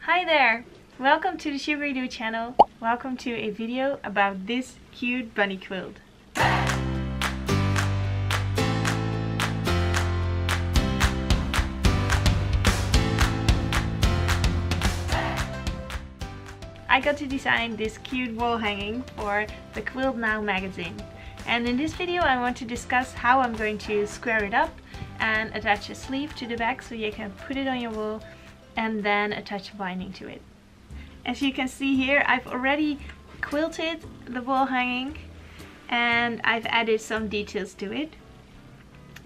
Hi there! Welcome to the Sugaridoo channel. Welcome to a video about this cute bunny quilt. I got to design this cute wall hanging for the Quilt Now magazine. And in this video I want to discuss how I'm going to square it up and attach a sleeve to the back so you can put it on your wall and then attach a binding to it. As you can see here, I've already quilted the wall hanging and I've added some details to it.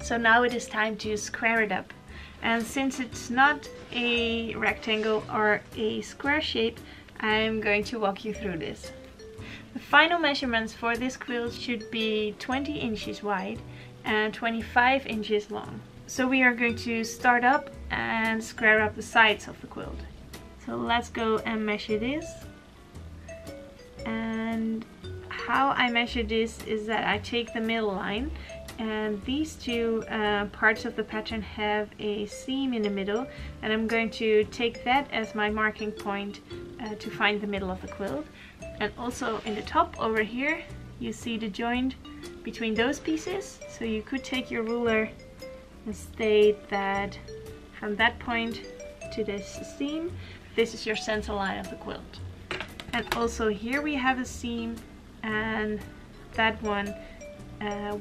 So now it is time to square it up. And since it's not a rectangle or a square shape, I'm going to walk you through this. The final measurements for this quilt should be 20 inches wide and 25 inches long. So we are going to start up and square up the sides of the quilt. So let's go and measure this. And how I measure this is that I take the middle line, and these two parts of the pattern have a seam in the middle, and I'm going to take that as my marking point to find the middle of the quilt. And also in the top over here you see the joint between those pieces, so you could take your ruler and state that from that point to this seam, this is your center line of the quilt. And also here we have a seam, and that one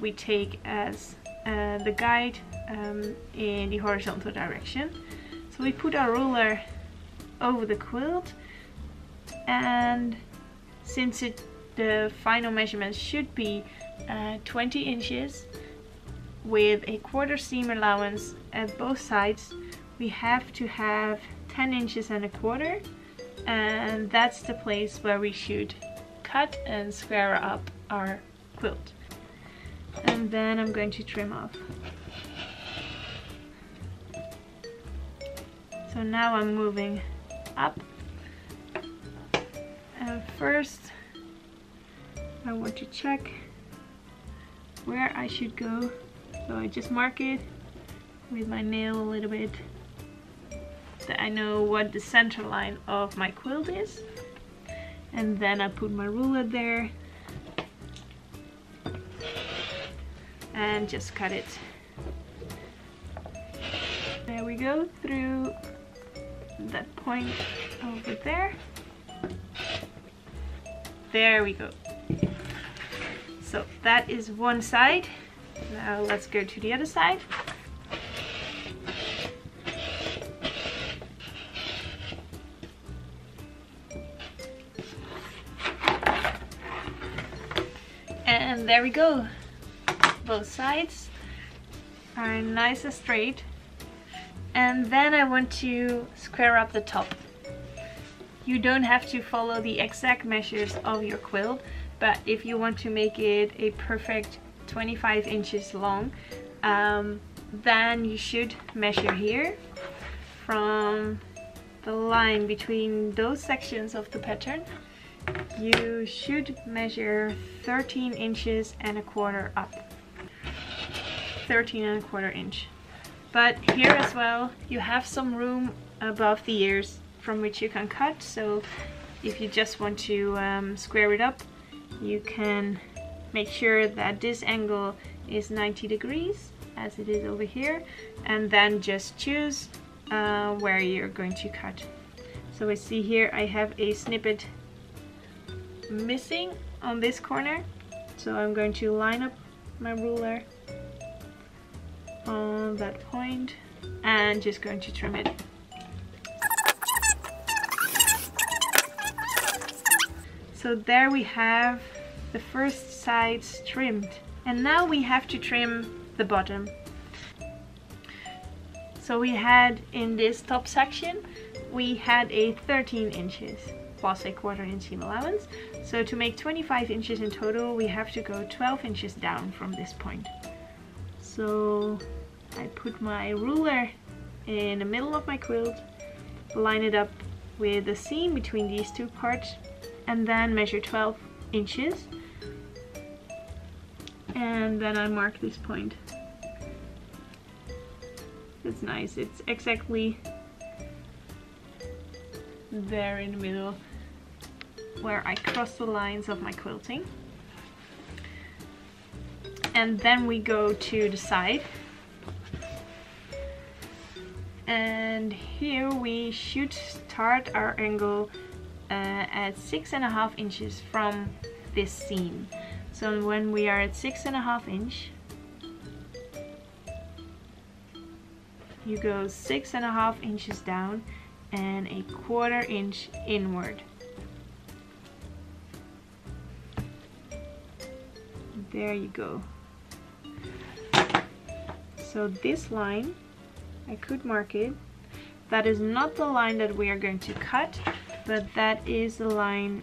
we take as the guide in the horizontal direction. So we put our ruler over the quilt, and since the final measurement should be 20 inches with a quarter seam allowance at both sides, we have to have 10 inches and a quarter, and that's the place where we should cut and square up our quilt. And then I'm going to trim off. So now I'm moving up, and first I want to check where I should go. So I just mark it with my nail a little bit, that I know what the center line of my quilt is. And then I put my ruler there and just cut it. There we go, through that point over there. There we go. So that is one side. Now let's go to the other side. And there we go. Both sides are nice and straight. And then I want to square up the top. You don't have to follow the exact measures of your quilt, but if you want to make it a perfect 25 inches long, then you should measure here from the line between those sections of the pattern. You should measure 13 inches and a quarter up. 13 and a quarter inch. But here as well you have some room above the ears from which you can cut, so if you just want to square it up, you can make sure that this angle is 90 degrees as it is over here, and then just choose where you're going to cut. So I see here I have a snippet missing on this corner, so I'm going to line up my ruler on that point and just going to trim it. So there we have the first sides trimmed, and now we have to trim the bottom. So we had in this top section we had a 13 inches plus a quarter inch seam allowance. So to make 25 inches in total, we have to go 12 inches down from this point. So I put my ruler in the middle of my quilt, line it up with the seam between these two parts, and then measure 12 inches. And then I mark this point. It's nice, it's exactly there in the middle where I cross the lines of my quilting. And then we go to the side. And here we should start our angle at 6.5 inches from this seam. So when we are at 6.5 inch, you go 6.5 inches down and 1/4 inch inward. There you go. So this line, I could mark it. That is not the line that we are going to cut, but that is the line,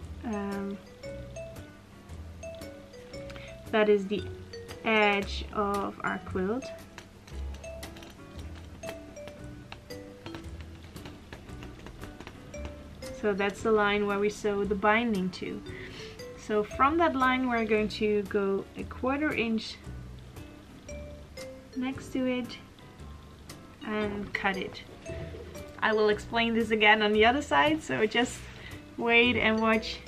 that is the edge of our quilt. So that's the line where we sew the binding to. So from that line we're going to go 1/4 inch next to it and cut it. I will explain this again on the other side, so just wait and watch,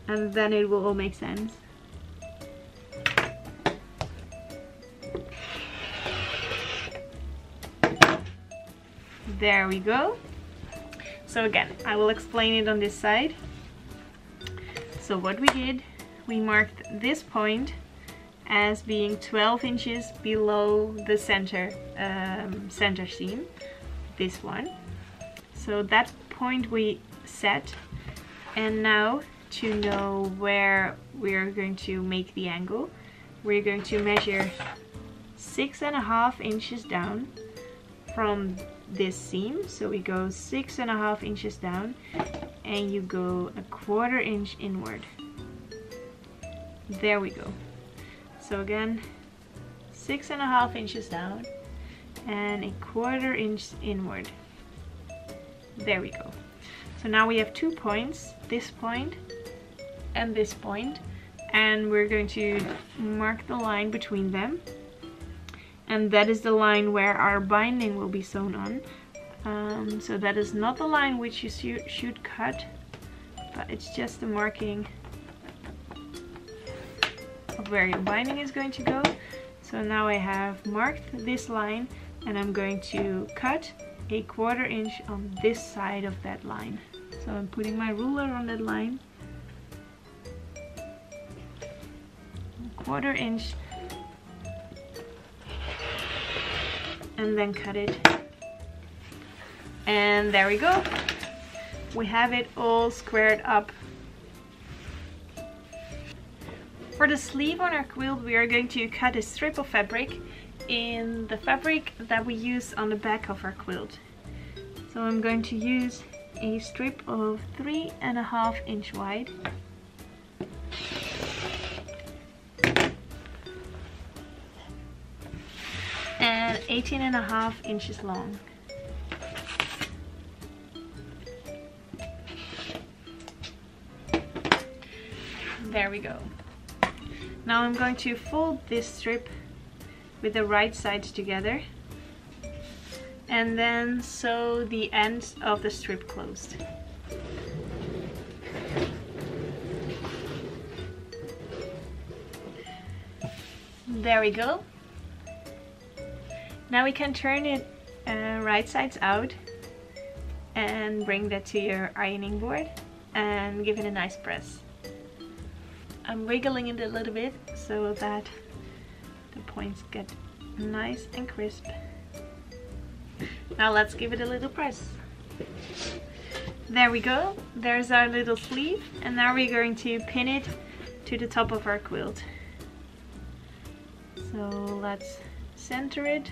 and then it will all make sense. There we go. So again, I will explain it on this side. So what we did, we marked this point as being 12 inches below the center seam, this one. So that point we set, and now to know where we're going to make the angle, we're going to measure 6.5 inches down from this seam. So we go 6.5 inches down and you go 1/4 inch inward. There we go. So again, 6.5 inches down and 1/4 inch inward. There we go. So now we have 2 points, this point and this point, and we're going to mark the line between them. And that is the line where our binding will be sewn on. So that is not the line which you should cut, but it's just the marking of where your binding is going to go. So now I have marked this line and I'm going to cut 1/4 inch on this side of that line. So I'm putting my ruler on that line. 1/4 inch. And then cut it. And there we go. We have it all squared up. For the sleeve on our quilt, we are going to cut a strip of fabric in the fabric that we use on the back of our quilt. So I'm going to use a strip of 3.5 inch wide. And 18.5 inches long. There we go. Now I'm going to fold this strip with the right sides together and then sew the ends of the strip closed. There we go. Now we can turn it right sides out and bring that to your ironing board and give it a nice press. I'm wiggling it a little bit so that the points get nice and crisp. Now let's give it a little press. There we go. There's our little sleeve, and now we're going to pin it to the top of our quilt. So let's center it.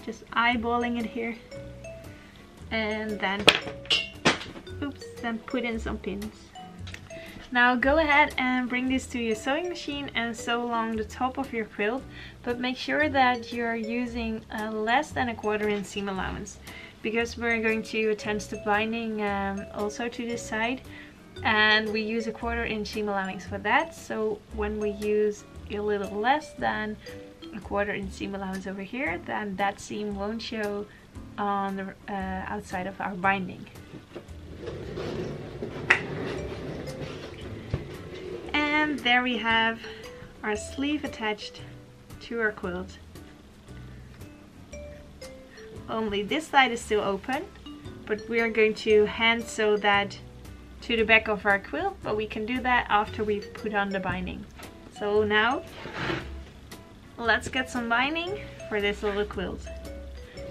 Just eyeballing it here, and then then put in some pins. Now go ahead and bring this to your sewing machine and sew along the top of your quilt, but make sure that you're using less than 1/4 inch seam allowance, because we're going to attach the binding also to this side, and we use 1/4 inch seam allowance for that. So when we use a little less than 1/4 inch seam allowance over here, then that seam won't show on the outside of our binding. And there we have our sleeve attached to our quilt. Only this side is still open, but we are going to hand sew that to the back of our quilt, but we can do that after we've put on the binding. So now let's get some binding for this little quilt.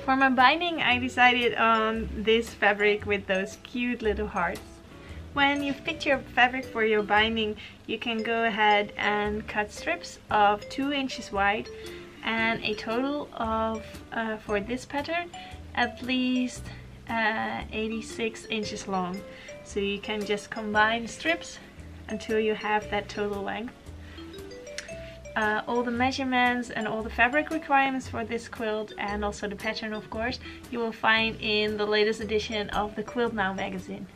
For my binding I decided on this fabric with those cute little hearts. When you've picked your fabric for your binding, you can go ahead and cut strips of 2 inches wide and a total of, for this pattern, at least 86 inches long. So you can just combine strips until you have that total length. All the measurements and all the fabric requirements for this quilt, and also the pattern of course, you will find in the latest edition of the Quilt Now magazine.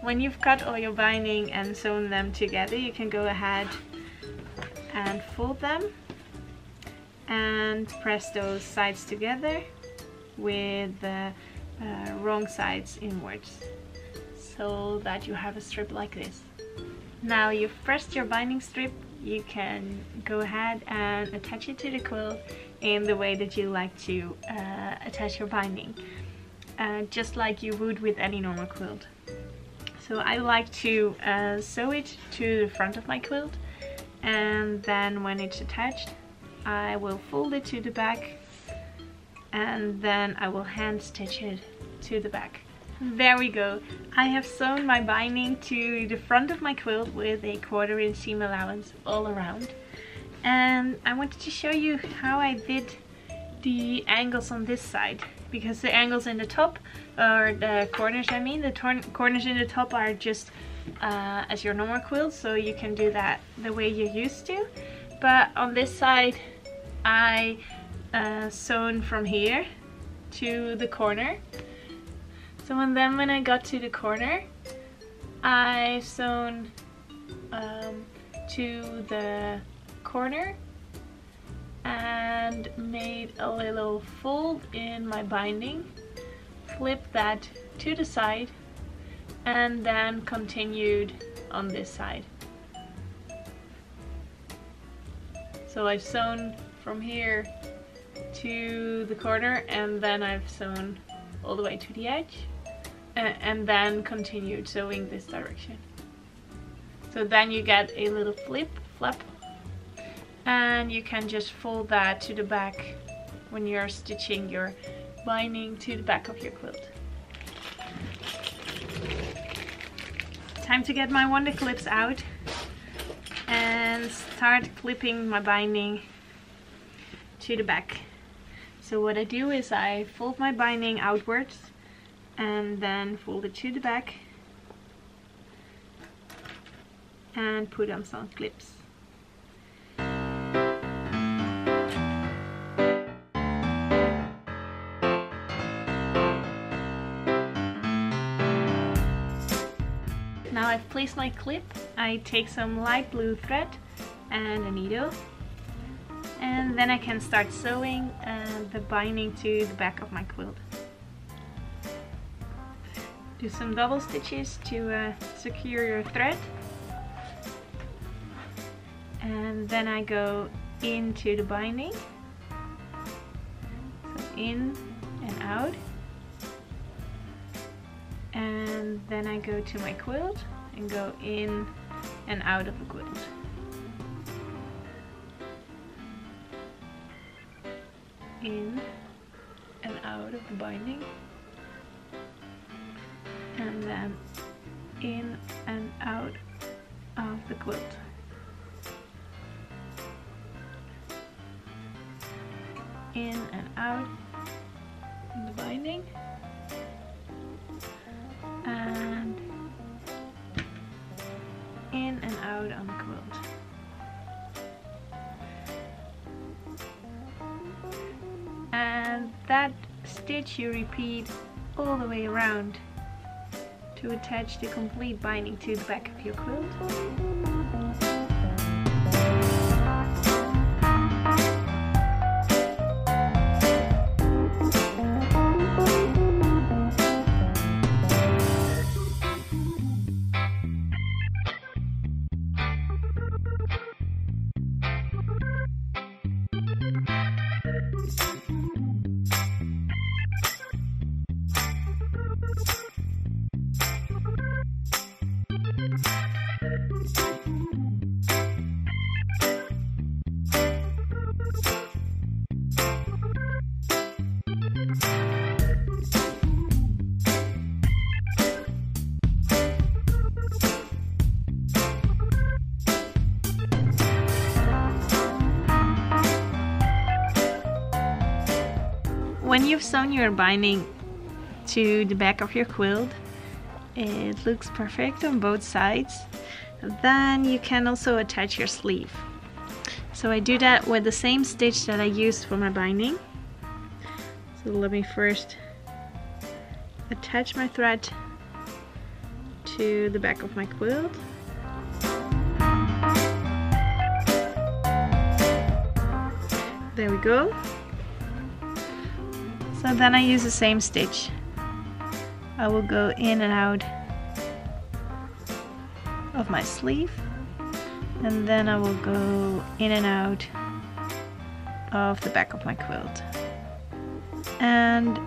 When you've cut all your binding and sewn them together, you can go ahead and fold them and press those sides together with the wrong sides inwards, so that you have a strip like this. Now you've pressed your binding strip, you can go ahead and attach it to the quilt in the way that you like to attach your binding, just like you would with any normal quilt. So I like to sew it to the front of my quilt, and then when it's attached I will fold it to the back, and then I will hand stitch it to the back. There we go. I have sewn my binding to the front of my quilt with a 1/4 inch seam allowance all around. And I wanted to show you how I did the angles on this side, because the angles in the top, or the corners I mean, the corners in the top are just as your normal quilt, so you can do that the way you're used to. But on this side I sewn from here to the corner. So and then when I got to the corner, I sewn to the corner and made a little fold in my binding, flipped that to the side, and then continued on this side. So I've sewn from here to the corner, and then I've sewn all the way to the edge, and then continued sewing this direction. So then you get a little flap, and you can just fold that to the back when you're stitching your binding to the back of your quilt. Time to get my wonder clips out and start clipping my binding to the back. So what I do is I fold my binding outwards and then fold it to the back and put on some clips. Now I've placed my clip, I take some light blue thread and a needle, and then I can start sewing the binding to the back of my quilt. Do some double stitches to secure your thread, and then I go into the binding, so in and out, and then I go to my quilt and go in and out of the quilt. In and out of the binding, and then in and out of the quilt. In and out in the binding, and in and out on the quilt. And that stitch you repeat all the way around to attach the complete binding to the back of your quilt. when you've sewn your binding to the back of your quilt, it looks perfect on both sides. Then you can also attach your sleeve. So I do that with the same stitch that I used for my binding. So let me first attach my thread to the back of my quilt. There we go. So then I use the same stitch. I will go in and out of my sleeve, and then I will go in and out of the back of my quilt. And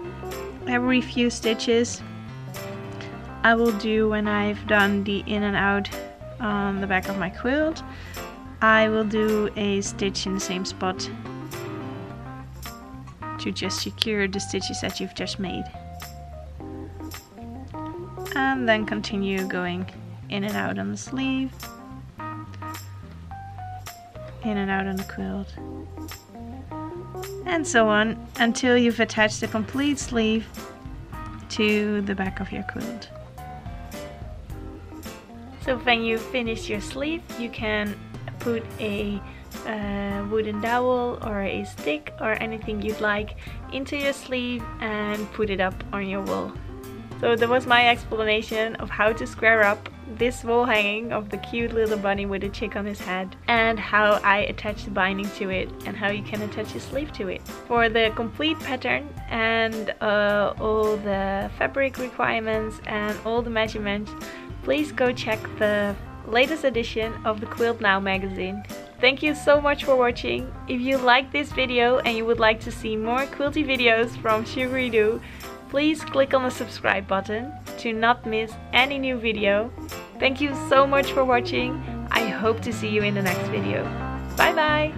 every few stitches I will do when I've done the in and out on the back of my quilt, I will do a stitch in the same spot to just secure the stitches that you've just made. And then continue going in and out on the sleeve, in and out on the quilt, and so on until you've attached the complete sleeve to the back of your quilt. So when you finish your sleeve, you can put a wooden dowel or a stick or anything you'd like into your sleeve and put it up on your wall. So that was my explanation of how to square up this wall hanging of the cute little bunny with a chick on his head, and how I attach the binding to it, and how you can attach a sleeve to it. For the complete pattern and all the fabric requirements and all the measurements, please go check the latest edition of the Quilt Now magazine. Thank you so much for watching. If you like this video and you would like to see more quilty videos from Sugaridoo, please click on the subscribe button to not miss any new video. Thank you so much for watching. I hope to see you in the next video. Bye bye!